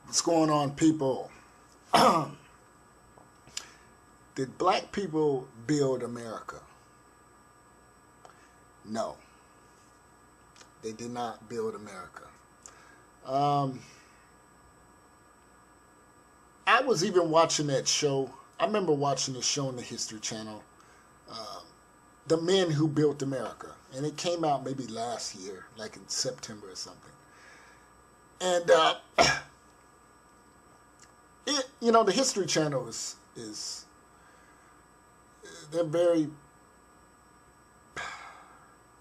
What's going on, people? Did black people build America? No. They did not build America. I was even watching that show. I remember watching the show on the History Channel, The Men Who Built America. And it came out maybe last year, like in September or something. And, the History Channel is they're very,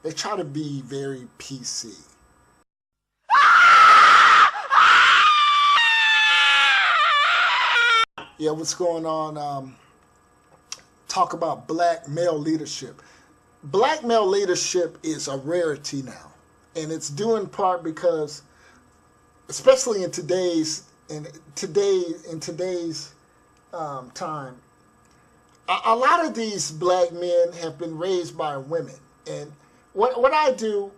they try to be very PC. Yeah, what's going on? Talk about black male leadership. Black male leadership is a rarity now. And it's due in part because, especially in today's time, a lot of these black men have been raised by women. And what I do,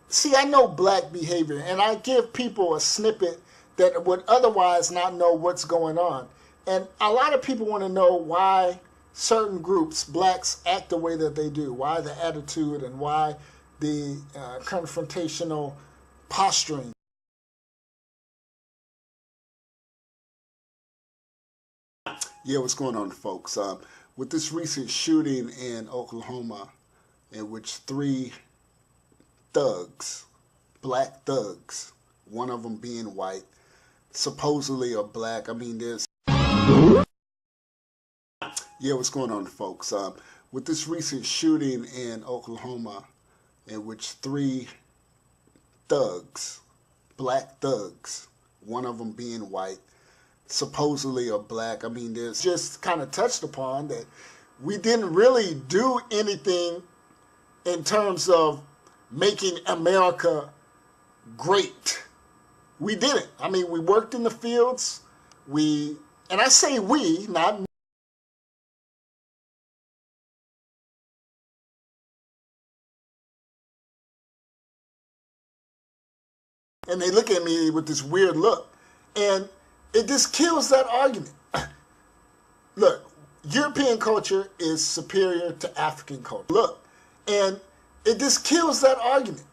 see, I know black behavior, and I give people a snippet that would otherwise not know what's going on. And a lot of people want to know why certain groups, blacks, act the way that they do, why the attitude and why the confrontational posturing. Yeah, what's going on, folks? With this recent shooting in Oklahoma, in which 3 thugs, black thugs, one of them being white, supposedly are black. I mean, there's... Yeah, what's going on, folks? With this recent shooting in Oklahoma, in which 3 thugs, black thugs, one of them being white, supposedly are black. I mean, there's just kind of touched upon that we didn't really do anything in terms of making America great. We didn't. I mean, we worked in the fields. And I say we, not me. And they look at me with this weird look. And it just kills that argument. Look, European culture is superior to African culture. Look, and it just kills that argument.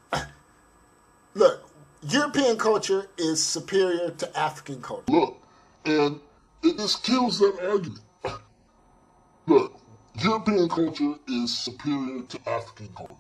Look, European culture is superior to African culture. Look, and it just kills that argument. Look, European culture is superior to African culture.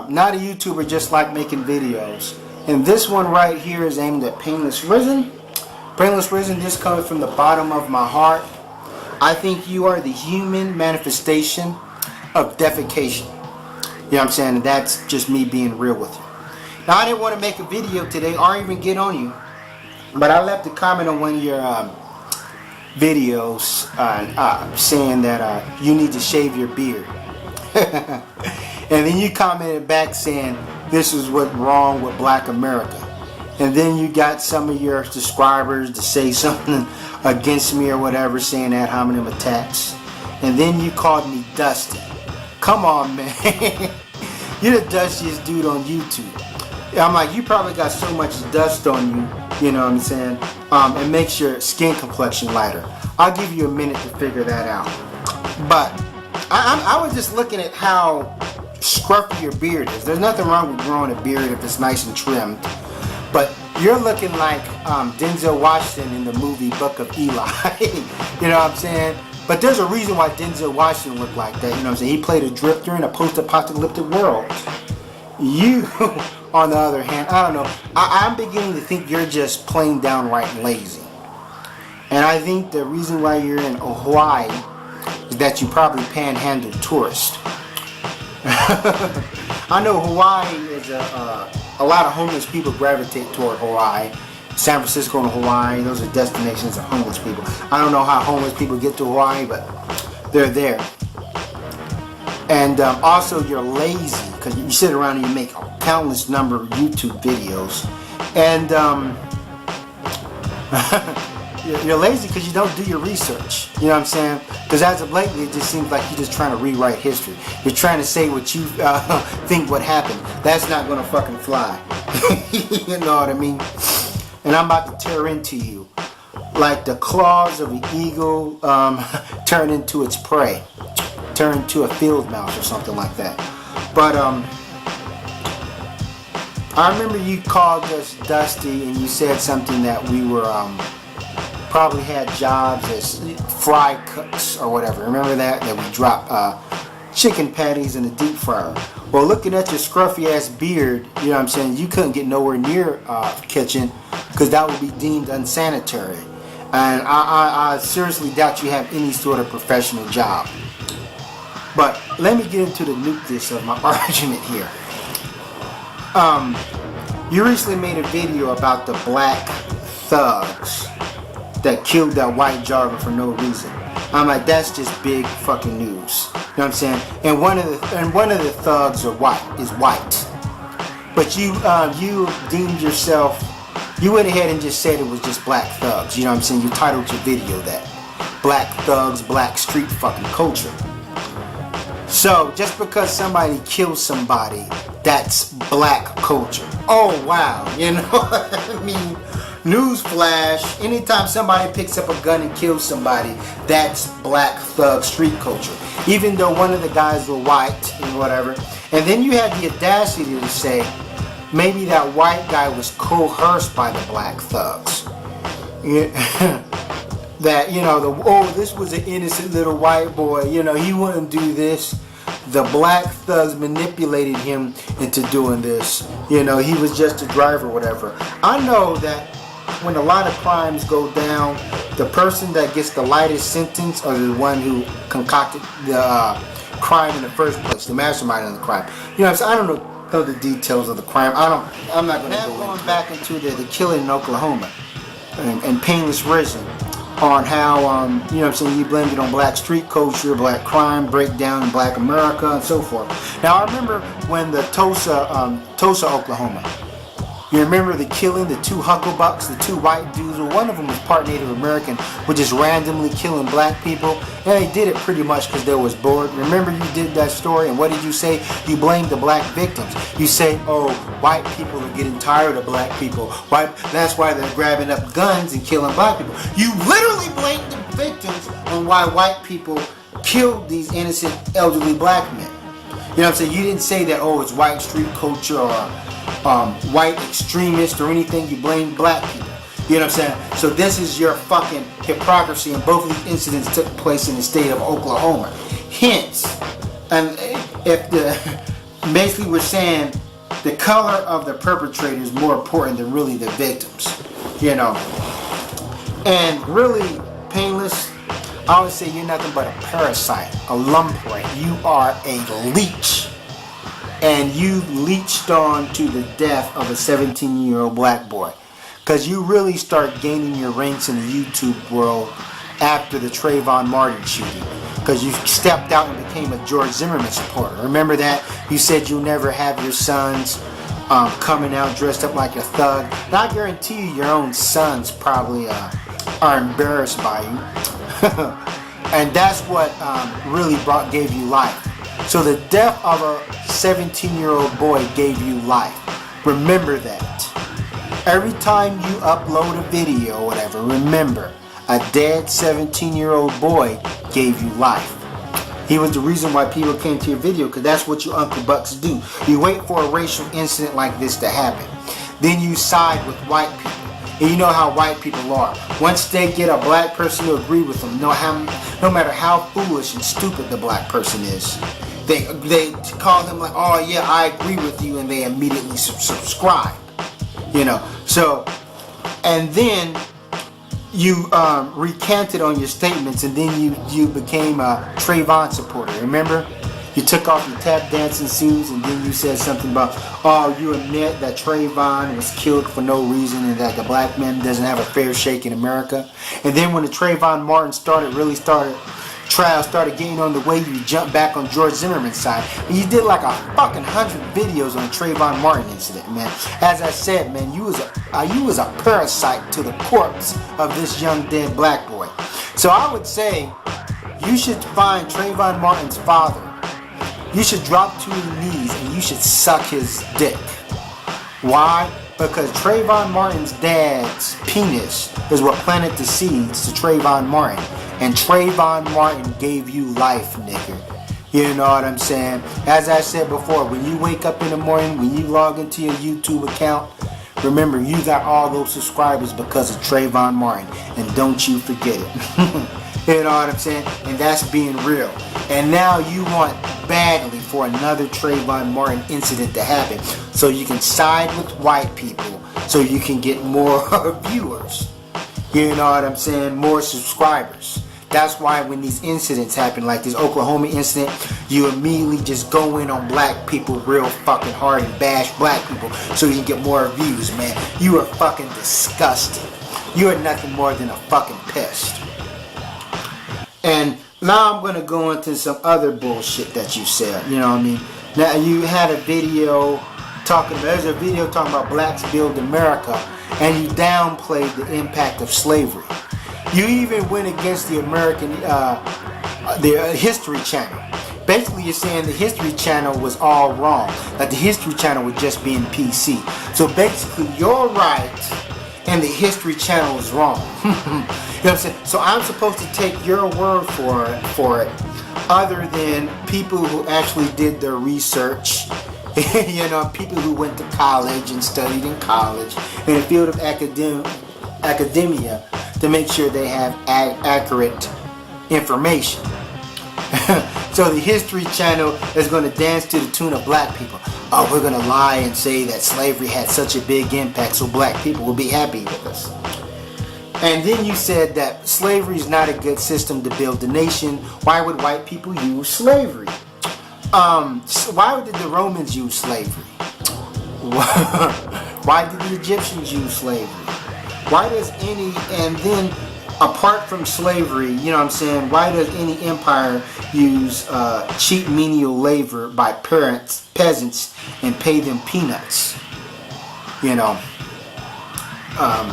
Not a YouTuber, just like making videos. And this one right here is aimed at Painlessrissen. Painlessrissen, this comes from the bottom of my heart. I think you are the human manifestation of defecation. You know what I'm saying? And that's just me being real with you. Now, I didn't want to make a video today or even get on you, but I left a comment on one of your videos saying that you need to shave your beard. And then you commented back saying this is what's wrong with black America. And then you got some of your subscribers to say something against me or whatever, saying that how many attacks. And then you called me Dusty. Come on, man. You're the dustiest dude on YouTube. I'm like, you probably got so much dust on you, you know what I'm saying? It makes your skin complexion lighter. I'll give you a minute to figure that out. But I was just looking at how scruffy your beard is. There's nothing wrong with growing a beard if it's nice and trimmed. But you're looking like Denzel Washington in the movie Book of Eli. You know what I'm saying? But there's a reason why Denzel Washington looked like that. You know what I'm saying? He played a drifter in a post-apocalyptic world. You, on the other hand, I don't know. I'm beginning to think you're just plain downright lazy. And I think the reason why you're in Hawaii is that you probably panhandle tourists. I know Hawaii is a lot of homeless people gravitate toward Hawaii. San Francisco and Hawaii, those are destinations of homeless people. I don't know how homeless people get to Hawaii, but they're there. And also you're lazy because you sit around and you make a countless number of YouTube videos. And you're lazy because you don't do your research. You know what I'm saying? Because as of lately, it just seems like you're just trying to rewrite history. You're trying to say what you think would happen. That's not going to fucking fly. You know what I mean? And I'm about to tear into you like the claws of an eagle turn into its prey. Turn into a field mouse or something like that. But I remember you called us Dusty and you said something that we were probably had jobs as fry cooks or whatever. Remember that we dropped chicken patties in the deep fryer. Well, looking at your scruffy ass beard, you know what I'm saying, you couldn't get nowhere near kitchen because that would be deemed unsanitary. And I seriously doubt you have any sort of professional job. But let me get into the nucleus of my argument here. You recently made a video about the black thugs that killed that white jogger for no reason. I'm like, that's just big fucking news. You know what I'm saying? And one of the thugs is white. But you deemed yourself, you went ahead and just said it was just black thugs. You know what I'm saying? You titled your video that. Black thugs, black street fucking culture. So, just because somebody kills somebody, that's black culture. Oh, wow. You know what I mean? Newsflash, anytime somebody picks up a gun and kills somebody, that's black thug street culture. Even though one of the guys were white and whatever. And then you had the audacity to say, maybe that white guy was coerced by the black thugs. Yeah. That, you know, this was an innocent little white boy, you know, he wouldn't do this. The black thugs manipulated him into doing this. You know, he was just a driver or whatever. I know that when a lot of crimes go down, the person that gets the lightest sentence are the one who concocted the crime in the first place, the mastermind of the crime. You know what I'm saying? I don't know the details of the crime. I'm not going to go going back into the killing in Oklahoma and Painlessrissen. On how, you know what I'm saying, you blamed it on black street culture, black crime, breakdown in black America, and so forth. Now, I remember when the Tulsa, Oklahoma, you remember the killing, the two hucklebucks, the two white dudes, well, one of them was part Native American, were just randomly killing black people, and they did it pretty much because they was bored. Remember you did that story, and what did you say? You blamed the black victims. You say, oh, white people are getting tired of black people. That's why they're grabbing up guns and killing black people. You literally blamed the victims on why white people killed these innocent elderly black men. You know what I'm saying? You didn't say that, oh, it's white street culture or white extremists or anything. You blame black people. You know what I'm saying? So this is your fucking hypocrisy, and both of these incidents took place in the state of Oklahoma. Hence, and basically we're saying the color of the perpetrator is more important than really the victims. You know, and really, Painless, I would say you're nothing but a parasite, a lumprey. You are a leech. And you leached on to the death of a 17-year-old black boy. Because you really start gaining your ranks in the YouTube world after the Trayvon Martin shooting. Because you stepped out and became a George Zimmerman supporter. Remember that? You said you'll never have your sons coming out dressed up like a thug. And I guarantee you your own sons probably are embarrassed by you. And that's what really gave you life. So the death of a 17-year-old boy gave you life. Remember that. Every time you upload a video or whatever, remember, a dead 17-year-old boy gave you life. He was the reason why people came to your video, because that's what you Uncle Bucks do. You wait for a racial incident like this to happen. Then you side with white people. And you know how white people are. Once they get a black person to agree with them, no matter how foolish and stupid the black person is, they call them like, oh yeah, I agree with you, and they immediately subscribe. You know, so, and then you recanted on your statements, and then you became a Trayvon supporter. Remember? You took off your tap dancing shoes, and then you said something about, oh, you admit that Trayvon was killed for no reason and that the black man doesn't have a fair shake in America. And then when the Trayvon Martin really started trial started getting on the way, you jumped back on George Zimmerman's side. And you did like a fucking 100 videos on the Trayvon Martin incident, man. As I said, man, you was a parasite to the corpse of this young dead black boy. So I would say you should find Trayvon Martin's father. You should drop to your knees and you should suck his dick. Why? Because Trayvon Martin's dad's penis is what planted the seeds to Trayvon Martin. And Trayvon Martin gave you life, nigga. You know what I'm saying? As I said before, when you wake up in the morning, when you log into your YouTube account, remember you got all those subscribers because of Trayvon Martin. And don't you forget it. You know what I'm saying? And that's being real. And now you want badly for another Trayvon Martin incident to happen so you can side with white people so you can get more viewers. You know what I'm saying? More subscribers. That's why when these incidents happen, like this Oklahoma incident, you immediately just go in on black people real fucking hard and bash black people so you can get more views, man. You are fucking disgusting. You are nothing more than a fucking pest. And now I'm going to go into some other bullshit that you said, you know what I mean? Now you had a video there's a video talking about blacks build America, and you downplayed the impact of slavery. You even went against the American, the History Channel. Basically you're saying the History Channel was all wrong, that the History Channel was just being PC. So basically you're right and the History Channel is wrong. You know what I'm saying? So I'm supposed to take your word for it, other than people who actually did their research. You know, people who went to college and studied in college in the field of academia to make sure they have accurate information. So the History Channel is going to dance to the tune of black people. Oh, we're going to lie and say that slavery had such a big impact so black people will be happy with us. And then you said that slavery is not a good system to build a nation. Why would white people use slavery? Why did the Romans use slavery? Why did the Egyptians use slavery? Why does and then apart from slavery, you know what I'm saying, why does any empire use cheap menial labor by peasants and pay them peanuts? You know, I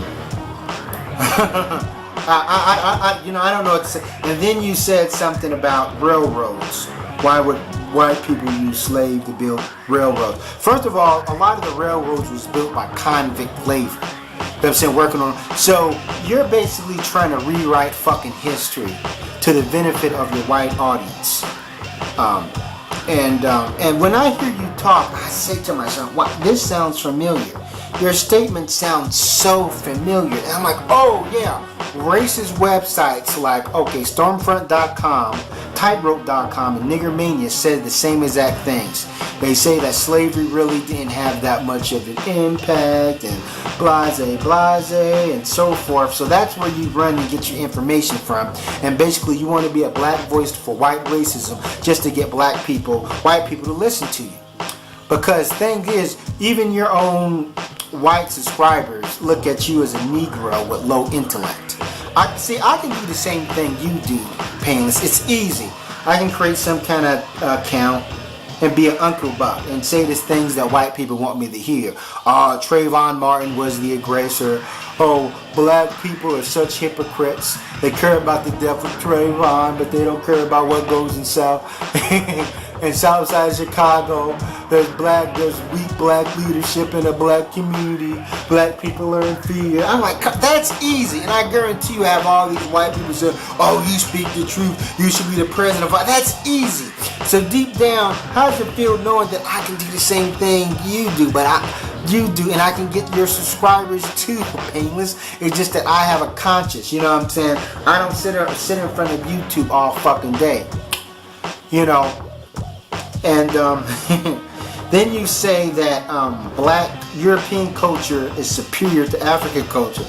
don't know what to say. And then you said something about railroads. Why would white people use slaves to build railroads? First of all, a lot of the railroads was built by convict labor. You know what I'm saying? Working on. So you're basically trying to rewrite fucking history to the benefit of your white audience. And when I hear you talk, I say to myself, "Wow, this sounds familiar." Your statement sounds so familiar. And I'm like, oh yeah, racist websites like, okay, Stormfront.com, Tightrope.com, and Niggermania said the same exact things. They say that slavery really didn't have that much of an impact, and blase, and so forth. So that's where you run and get your information from. And basically you want to be a black voice for white racism just to get white people to listen to you. Because thing is, even your own white subscribers look at you as a Negro with low intellect. I can do the same thing you do, Painless. It's easy. I can create some kind of account and be an Uncle Buck and say these things that white people want me to hear. Trayvon Martin was the aggressor. Oh, black people are such hypocrites. They care about the death of Trayvon, but they don't care about what goes in South. In Southside Chicago, there's weak black leadership in the black community. Black people are in fear. I'm like, that's easy. And I guarantee you have all these white people say, oh, you speak the truth. You should be the president. That's easy. So deep down, how does it feel knowing that I can do the same thing you do, and I can get your subscribers too, Painless? It's just that I have a conscience, you know what I'm saying? I don't sit in front of YouTube all fucking day, you know. And then you say that black European culture is superior to African culture.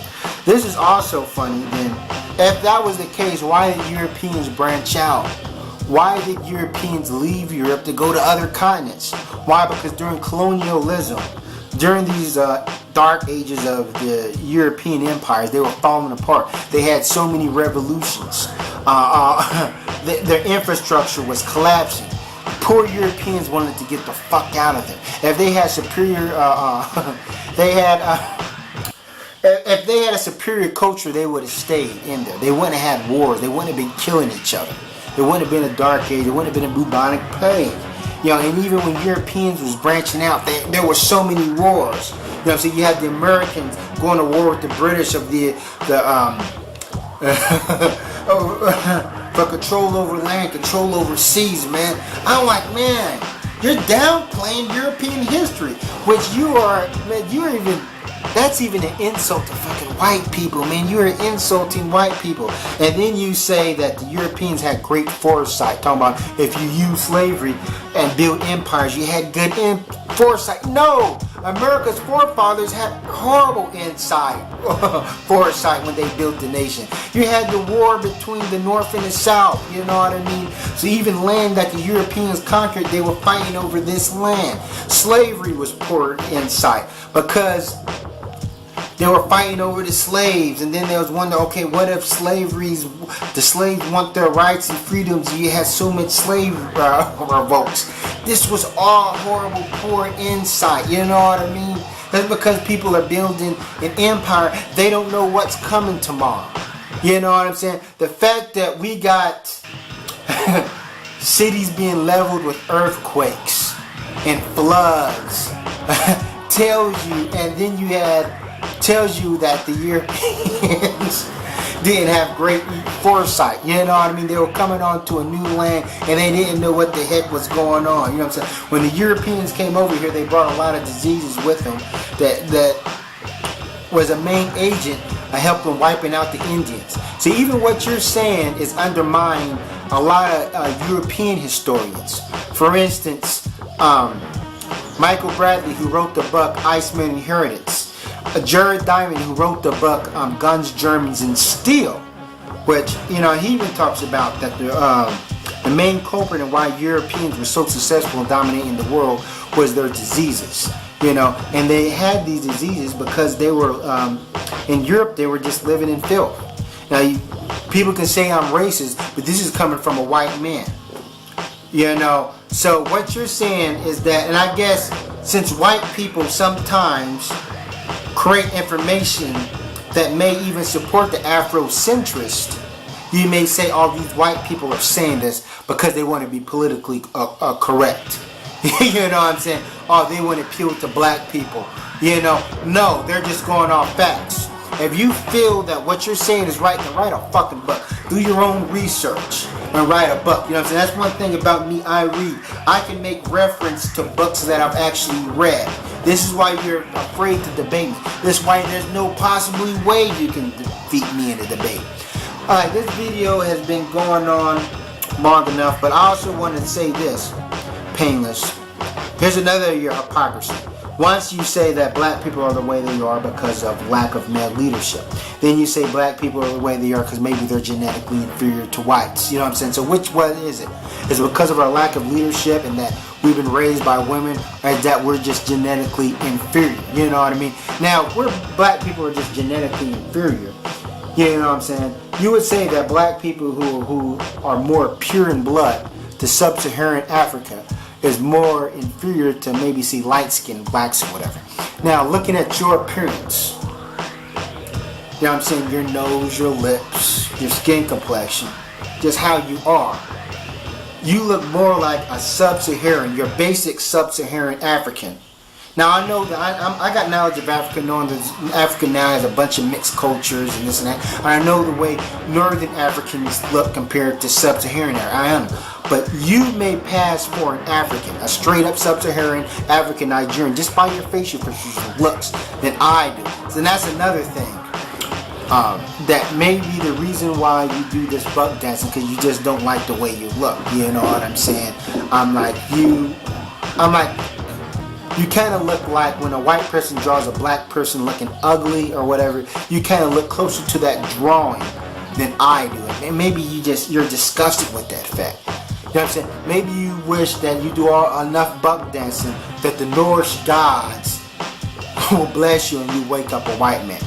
This is also funny. Then, if that was the case, why did Europeans branch out? Why did Europeans leave Europe to go to other continents? Why? Because during colonialism, during these dark ages of the European empires, they were falling apart. They had so many revolutions. their infrastructure was collapsing. Poor Europeans wanted to get the fuck out of there. If they had superior, if they had a superior culture, they would have stayed in there. They wouldn't have had wars. They wouldn't have been killing each other. There wouldn't have been a dark age. There wouldn't have been a bubonic plague. You know, and even when Europeans was branching out, there were so many wars. You know, so you had the Americans going to war with the British of for control over land, control over seas, man. I'm like, man, you're downplaying European history, which you are, man, you're even, that's even an insult to fucking white people, man. You're insulting white people. And then you say that the Europeans had great foresight, talking about if you use slavery and build empires, you had good foresight. No! America's forefathers had horrible foresight when they built the nation. You had the war between the North and the South, you know what I mean? So even land that the Europeans conquered, they were fighting over this land. Slavery was poor insight because they were fighting over the slaves, and then there was wonder, okay, what if the slaves want their rights and freedoms? You had so much slave revolts. This was all horrible, poor insight. You know what I mean? That's because people are building an empire. They don't know what's coming tomorrow. You know what I'm saying? The fact that we got cities being leveled with earthquakes and floods tells you, and then you tells you that the Europeans didn't have great foresight. You know what I mean? They were coming onto a new land and they didn't know what the heck was going on. You know what I'm saying? When the Europeans came over here, they brought a lot of diseases with them that was a main agent of helping wiping out the Indians. So even what you're saying is undermining a lot of European historians. For instance, Michael Bradley, who wrote the book Iceman Inheritance, Jared Diamond, who wrote the book Guns, Germans, and Steel, which, you know, he even talks about that the main culprit and why Europeans were so successful in dominating the world was their diseases. You know, and they had these diseases because they were in Europe. They were just living in filth. Now, people can say I'm racist, but this is coming from a white man. You know, so what you're saying is that, and I guess since white people sometimes create information that may even support the Afrocentrist, you may say all these white people are saying this because they want to be politically correct. You know what I'm saying? Oh, they want to appeal to black people. You know, no, they're just going off facts. If you feel that what you're saying is right, then write a fucking book. Do your own research and write a book. You know what I'm saying? That's one thing about me, I read. I can make reference to books that I've actually read. This is why you're afraid to debate me. This is why there's no possibly way you can defeat me in a debate. Alright, this video has been going on long enough, but I also want to say this. Painless. Here's another of your hypocrisy. Once you say that black people are the way they are because of lack of male leadership, then you say black people are the way they are because maybe they're genetically inferior to whites. You know what I'm saying? So which one is it? Is it because of our lack of leadership and that we've been raised by women, or is that we're just genetically inferior? You know what I mean? Now, we're black people are just genetically inferior. You know what I'm saying? You would say that black people who are more pure in blood to sub-Saharan Africa is more inferior to maybe see light-skinned blacks or whatever. Now, looking at your appearance, you know what I'm saying, your nose, your lips, your skin complexion, just how you are, you look more like a sub-Saharan, your basic sub-Saharan African. Now, I know that I got knowledge of Africa, knowing that Africa now has a bunch of mixed cultures and this and that. And I know the way Northern Africans look compared to Sub-Saharan. I am. But you may pass for an African, a straight up Sub-Saharan African Nigerian, just by your facial features and looks, than I do. So that's another thing. That may be the reason why you do this buck dancing, because you just don't like the way you look. You know what I'm saying? You kind of look like when a white person draws a black person looking ugly or whatever, you kind of look closer to that drawing than I do. And maybe you're disgusted with that fact. You know what I'm saying? Maybe you wish that you do enough buck dancing that the Norse gods will bless you and you wake up a white man.